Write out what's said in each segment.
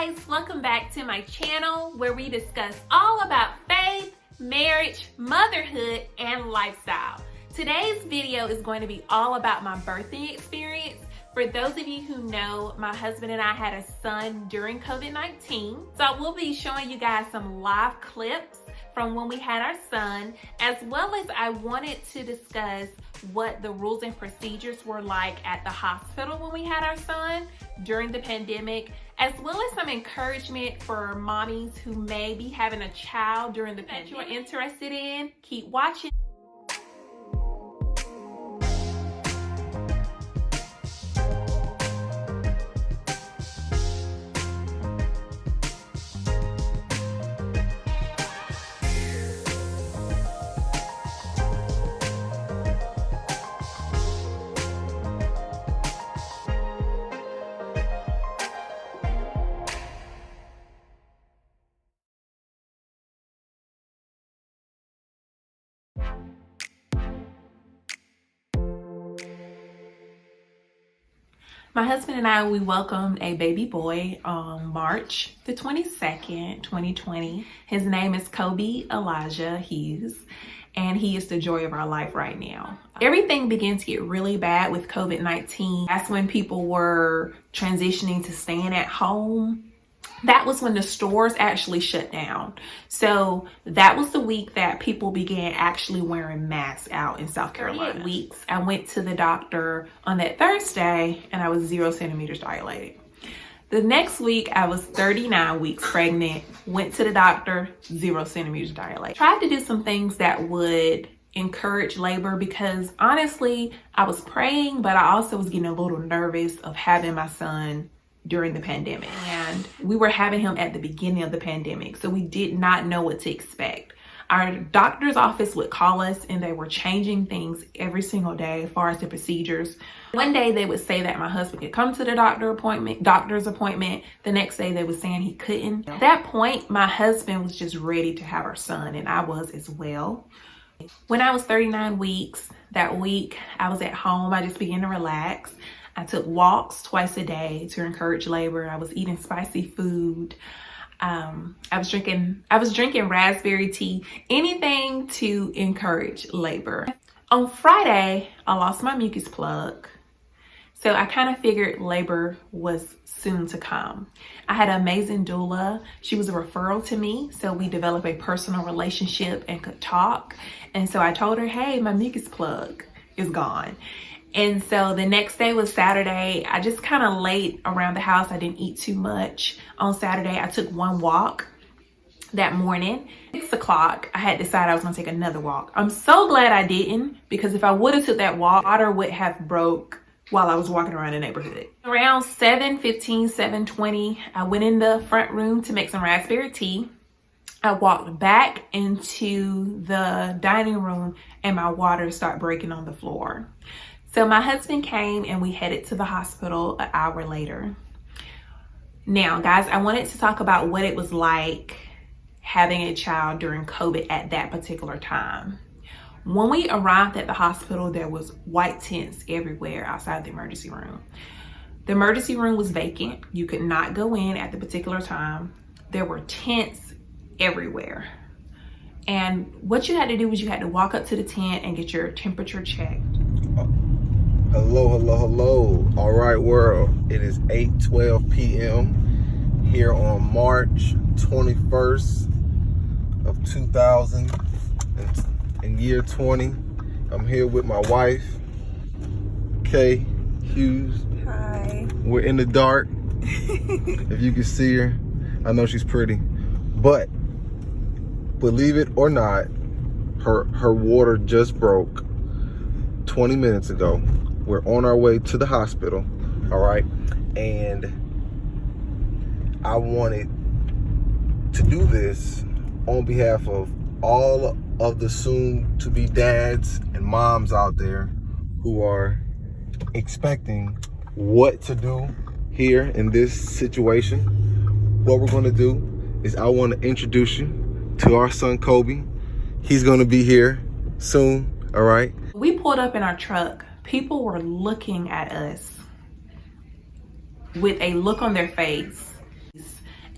guys, welcome back to my channel where we discuss all about faith, marriage, motherhood, and lifestyle. Today's video is going to be all about my birthing experience. For those of you who know, my husband and I had a son during COVID-19. So I will be showing you guys some live clips from when we had our son, as well as I wanted to discuss what the rules and procedures were like at the hospital when we had our son during the pandemic, as well as some encouragement for mommies who may be having a child during the pandemic. If you're interested in, keep watching. My husband and I, we welcomed a baby boy on March the 22nd, 2020. His name is Kobe Elijah Hughes, and he is the joy of our life right now. Everything began to get really bad with COVID-19. That's when people were transitioning to staying at home. That was when the stores actually shut down. So that was the week that people began actually wearing masks out in South Carolina. 38 weeks. I went to the doctor on that Thursday and I was 0 centimeters dilated. The next week I was 39 weeks pregnant, went to the doctor, 0 centimeters dilated. Tried to do some things that would encourage labor because honestly, I was praying, but I also was getting a little nervous of having my son during the pandemic. And we were having him at the beginning of the pandemic, so we did not know what to expect. Our doctor's office would call us and they were changing things every single day as far as the procedures. One day they would say that my husband could come to the doctor's appointment. The next day they were saying he couldn't. At that point, my husband was just ready to have our son, and I was as well. When I was 39 weeks, that week I was at home. I just began to relax. I took walks twice a day to encourage labor. I was eating spicy food. I was drinking raspberry tea, anything to encourage labor. On Friday, I lost my mucus plug. So I kind of figured labor was soon to come. I had an amazing doula. She was a referral to me. So we developed a personal relationship and could talk. And so I told her, hey, my mucus plug is gone. And so the next day was Saturday. I just kind of laid around the house. I didn't eat too much. On Saturday, I took one walk that morning. 6 o'clock, I had decided I was gonna take another walk. I'm so glad I didn't, because if I would have took that walk, water would have broke while I was walking around the neighborhood. Around 7:15, 7:20, I went in the front room to make some raspberry tea. I walked back into the dining room and my water started breaking on the floor. So my husband came and we headed to the hospital an hour later. Now, guys, I wanted to talk about what it was like having a child during COVID at that particular time. When we arrived at the hospital, there was white tents everywhere outside the emergency room. The emergency room was vacant. You could not go in at the particular time. There were tents everywhere. And what you had to do was you had to walk up to the tent and get your temperature checked. Hello. All right, world. It is 8:12 p.m. here on March 21st of 2000 and year 20. I'm here with my wife, Kay Hughes. Hi. We're in the dark. If you can see her, I know she's pretty. But believe it or not, her water just broke 20 minutes ago. We're on our way to the hospital, all right? And I wanted to do this on behalf of all of the soon-to-be dads and moms out there who are expecting what to do here in this situation. What we're gonna do is I wanna introduce you to our son, Kobe. He's gonna be here soon, all right? We pulled up in our truck. People were looking at us with a look on their face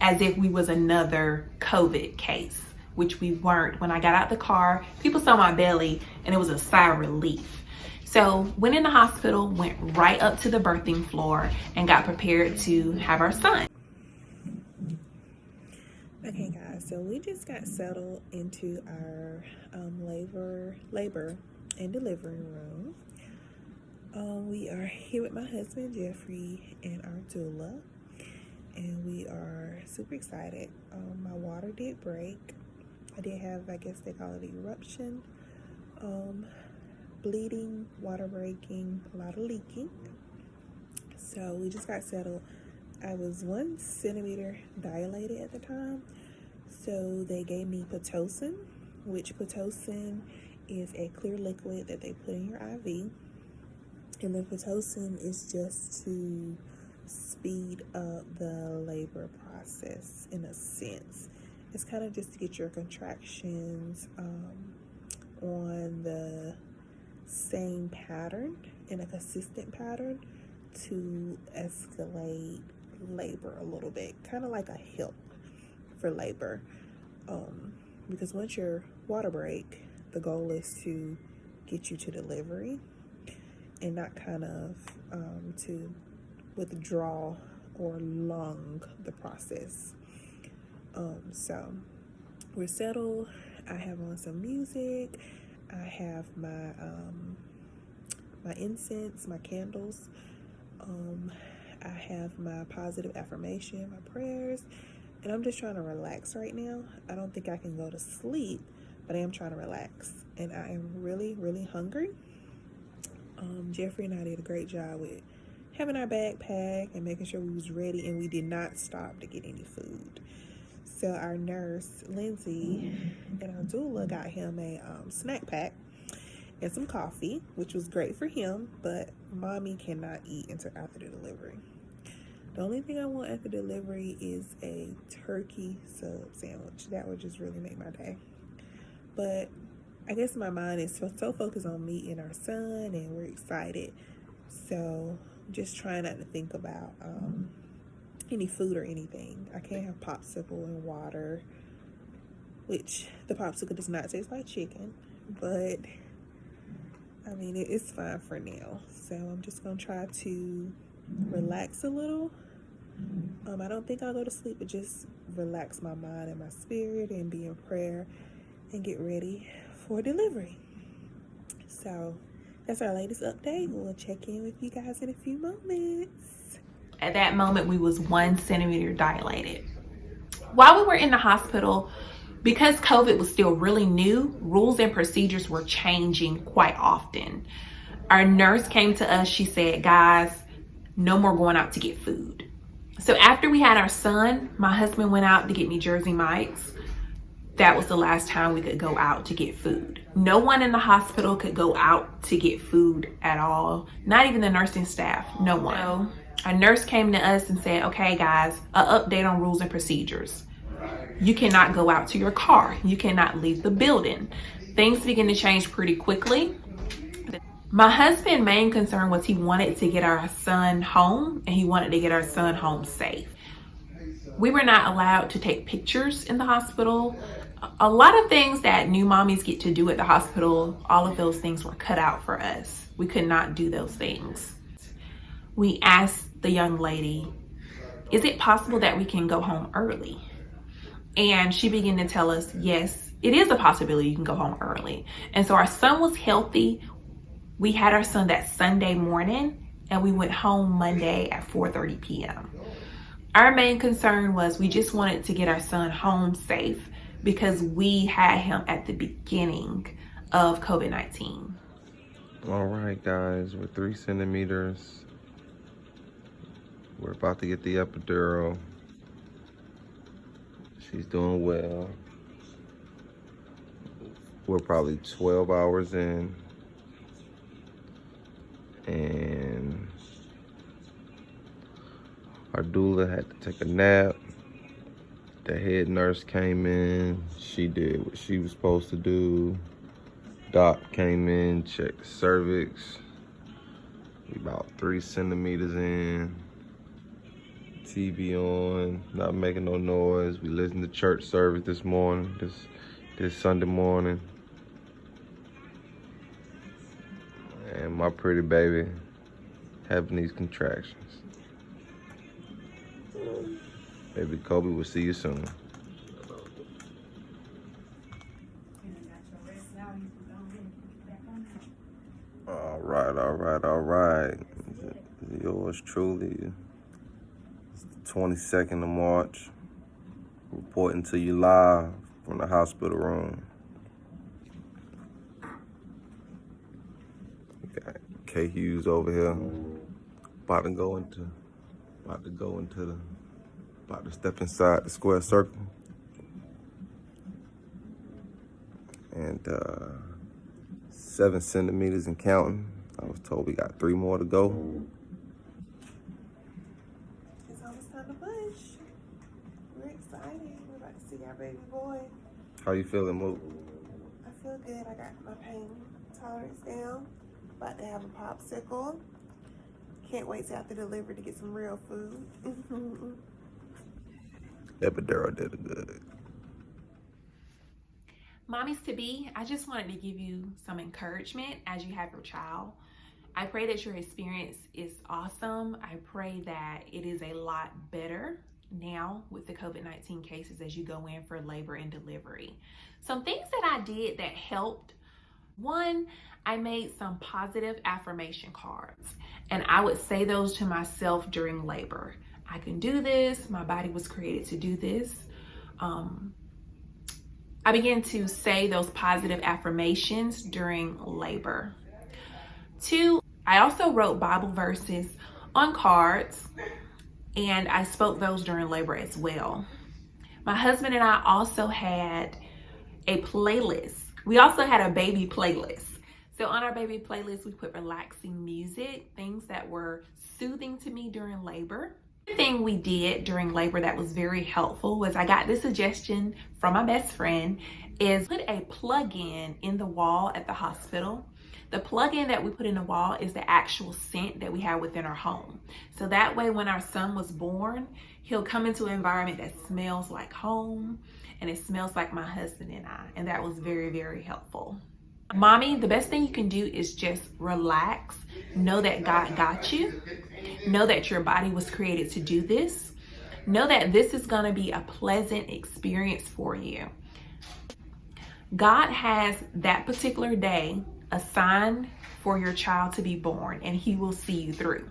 as if we was another COVID case, which we weren't. When I got out the car, people saw my belly and it was a sigh of relief. So went in the hospital, went right up to the birthing floor and got prepared to have our son. Okay guys, so we just got settled into our labor and delivery room. We are here with my husband Jeffrey and our doula, and we are super excited. My water did break. I did have, I guess they call it eruption, bleeding, water breaking, a lot of leaking. So we just got settled. I was 1 centimeter dilated at the time, so they gave me Pitocin, which Pitocin is a clear liquid that they put in your IV, and the Pitocin is just to speed up the labor process in a sense. It's kind of just to get your contractions on the same pattern, in a consistent pattern, to escalate labor a little bit, kind of like a help for labor, because once your water break, the goal is to get you to delivery and not kind of to withdraw or lung the process. So we're settled. I have on some music. I have my my incense, my candles. I have my positive affirmation, my prayers, and I'm just trying to relax right now. I don't think I can go to sleep, but I am trying to relax, and I am really, really hungry. Jeffrey and I did a great job with having our backpack and making sure we was ready, and we did not stop to get any food. So our nurse, Lindsay, and our doula got him a snack pack and some coffee, which was great for him, but mommy cannot eat until after the delivery. The only thing I want after delivery is a turkey sub sandwich. That would just really make my day. But I guess my mind is so focused on me and our son, and we're excited. So just trying not to think about any food or anything. I can't have popsicle and water, which the popsicle does not taste like chicken, but I mean, it's fine for now. So I'm just gonna try to relax a little. I don't think I'll go to sleep, but just relax my mind and my spirit and be in prayer and get ready for delivery. So that's our latest update. We'll check in with you guys in a few moments. At that moment, we was 1 centimeter dilated. While we were in the hospital, because COVID was still really new, rules and procedures were changing quite often. Our nurse came to us, she said, guys, no more going out to get food. So after we had our son, my husband went out to get me Jersey Mike's. That was the last time we could go out to get food. No one in the hospital could go out to get food at all. Not even the nursing staff, no one. So our nurse came to us and said, okay guys, an update on rules and procedures. You cannot go out to your car. You cannot leave the building. Things begin to change pretty quickly. My husband's main concern was he wanted to get our son home, and he wanted to get our son home safe. We were not allowed to take pictures in the hospital. A lot of things that new mommies get to do at the hospital, all of those things were cut out for us. We could not do those things. We asked the young lady, is it possible that we can go home early? And she began to tell us, yes, it is a possibility you can go home early. And so our son was healthy. We had our son that Sunday morning, and we went home Monday at 4:30 p.m. Our main concern was we just wanted to get our son home safe because we had him at the beginning of COVID-19. All right, guys, we're 3 centimeters. We're about to get the epidural. She's doing well. We're probably 12 hours in. And our doula had to take a nap. The head nurse came in. She did what she was supposed to do. Doc came in, checked the cervix. We about 3 centimeters in. TV on, not making no noise. We listened to church service this morning, this Sunday morning. And my pretty baby having these contractions. Baby Kobe, we'll see you soon. All right. Yours truly. It's the 22nd of March. Reporting to you live from the hospital room. We got K Hughes over here. About to step inside the square circle. And 7 centimeters and counting. I was told we got 3 more to go. It's almost time to push. We're excited. We're about to see our baby boy. How you feeling, Mook? I feel good. I got my pain tolerance down. About to have a popsicle. Can't wait till after delivery to get some real food. Epidural did it good. Mommies to be, I just wanted to give you some encouragement as you have your child. I pray that your experience is awesome. I pray that it is a lot better now with the COVID-19 cases as you go in for labor and delivery. Some things that I did that helped. One, I made some positive affirmation cards, and I would say those to myself during labor. I can do this. My body was created to do this. I began to say those positive affirmations during labor. 2, I also wrote Bible verses on cards, and I spoke those during labor as well. My husband and I also had a playlist. We also had a baby playlist. So on our baby playlist, we put relaxing music, things that were soothing to me during labor. The thing we did during labor that was very helpful was I got this suggestion from my best friend is put a plug-in in the wall at the hospital. The plug-in that we put in the wall is the actual scent that we have within our home. So that way when our son was born, he'll come into an environment that smells like home and it smells like my husband and I. And that was very, very helpful. Mommy, the best thing you can do is just relax. Know that God got you. Know that your body was created to do this. Know that this is going to be a pleasant experience for you. God has that particular day assigned for your child to be born, and he will see you through.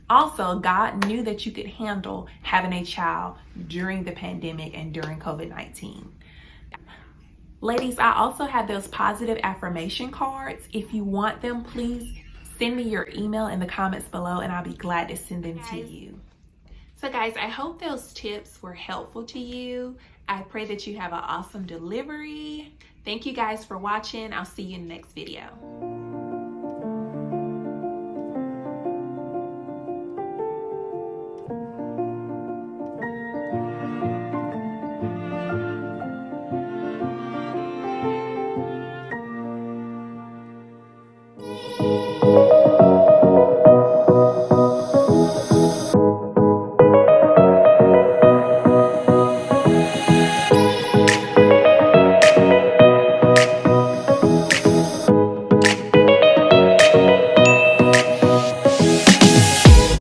Also, God knew that you could handle having a child during the pandemic and during COVID-19. Ladies, I also have those positive affirmation cards. If you want them, please send me your email in the comments below and I'll be glad to send them to you. So guys, I hope those tips were helpful to you. I pray that you have an awesome delivery. Thank you guys for watching. I'll see you in the next video.